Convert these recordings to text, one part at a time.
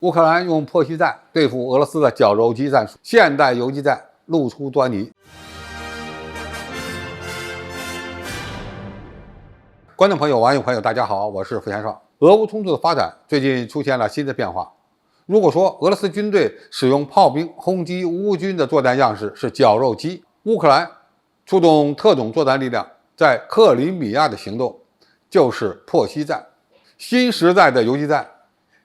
乌克兰用破袭战对付俄罗斯的绞肉机战术，现代游击战露出端倪。观众朋友、网友朋友，大家好，我是付先少。俄乌冲突的发展最近出现了新的变化。如果说俄罗斯军队使用炮兵轰击乌军的作战样式是绞肉机，乌克兰出动特种作战力量在克里米亚的行动就是破袭战。新时代的游击战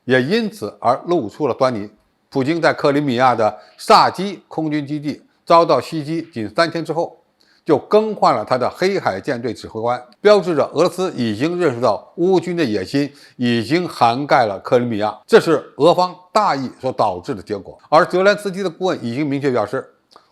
也因此而露出了端倪。普京在克里米亚的萨基空军基地遭到袭击仅3天之后，就更换了他的黑海舰队指挥官，标志着俄罗斯已经认识到乌军的野心已经涵盖了克里米亚，这是俄方大意所导致的结果。而泽连斯基的顾问已经明确表示，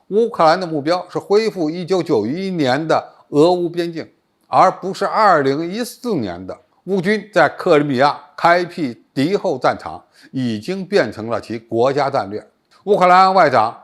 乌克兰的目标是恢复1991年的俄乌边境，而不是2014年的。乌军在克里米亚开辟敌后战场已经变成了其国家战略。乌克兰外长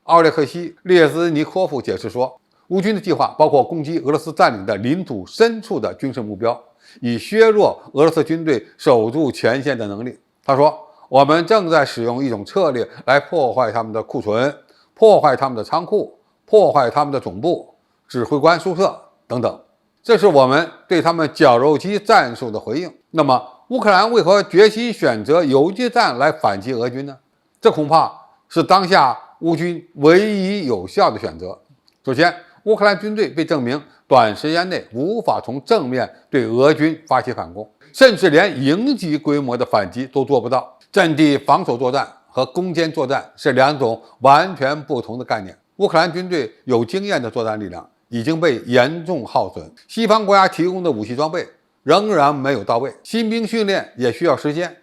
奥列克西·列兹尼科夫解释说，乌军的计划包括攻击俄罗斯占领的领土深处的军事目标，以削弱俄罗斯军队守住前线的能力。他说，我们正在使用一种策略来破坏他们的库存，破坏他们的仓库，破坏他们的总部、指挥官宿舍等等。这是我们对他们绞肉机战术的回应。那么，乌克兰为何决心选择游击战来反击俄军呢？这恐怕是当下乌军唯一有效的选择。首先，乌克兰军队被证明短时间内无法从正面对俄军发起反攻，甚至连营级规模的反击都做不到。阵地防守作战和攻坚作战是两种完全不同的概念。乌克兰军队有经验的作战力量已经被严重耗损，西方国家提供的武器装备仍然没有到位，新兵训练也需要时间，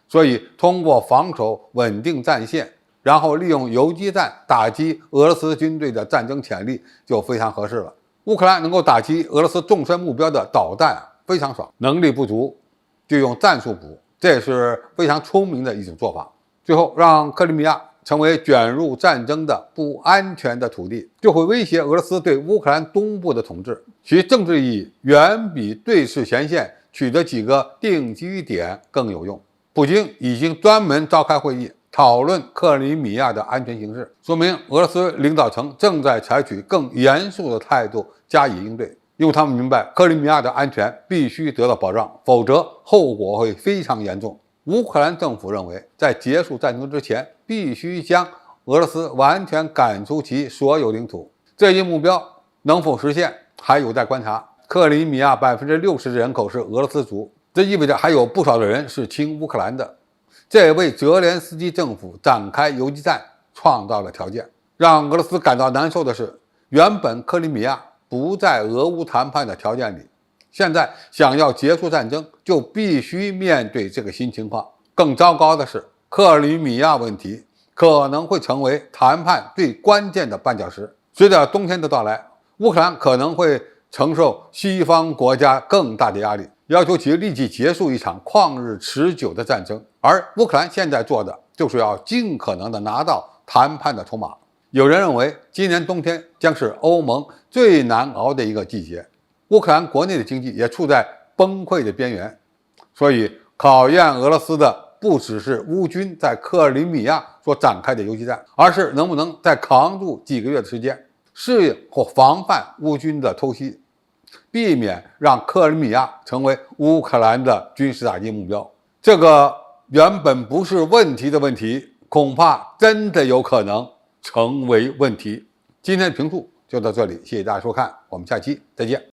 所以通过防守稳定战线，然后利用游击战打击俄罗斯军队的战争潜力就非常合适了。乌克兰能够打击俄罗斯纵深目标的导弹非常少，能力不足就用战术补，这也是非常聪明的一种做法。最后让克里米亚成为卷入战争的不安全的土地，就会威胁俄罗斯对乌克兰东部的统治，其政治意义远比对峙前线取得几个定居点更有用。普京已经专门召开会议讨论克里米亚的安全形势，说明俄罗斯领导层正在采取更严肃的态度加以应对，因为他们明白克里米亚的安全必须得到保障，否则后果会非常严重。乌克兰政府认为，在结束战争之前，必须将俄罗斯完全赶出其所有领土。这一目标能否实现，还有待观察。克里米亚60%的人口是俄罗斯族，这意味着还有不少的人是亲乌克兰的。这也为泽连斯基政府展开游击战创造了条件。让俄罗斯感到难受的是，原本克里米亚不在俄乌谈判的条件里，现在想要结束战争，就必须面对这个新情况。更糟糕的是，克里米亚问题可能会成为谈判最关键的绊脚石。随着冬天的到来，乌克兰可能会承受西方国家更大的压力，要求其立即结束一场旷日持久的战争。而乌克兰现在做的就是要尽可能的拿到谈判的筹码。有人认为，今年冬天将是欧盟最难熬的一个季节。乌克兰国内的经济也处在崩溃的边缘，所以考验俄罗斯的不只是乌军在克里米亚所展开的游击战，而是能不能再扛住几个月的时间，适应或防范乌军的偷袭，避免让克里米亚成为乌克兰的军事打击目标。这个原本不是问题的问题，恐怕真的有可能成为问题。今天的评述就到这里，谢谢大家收看，我们下期再见。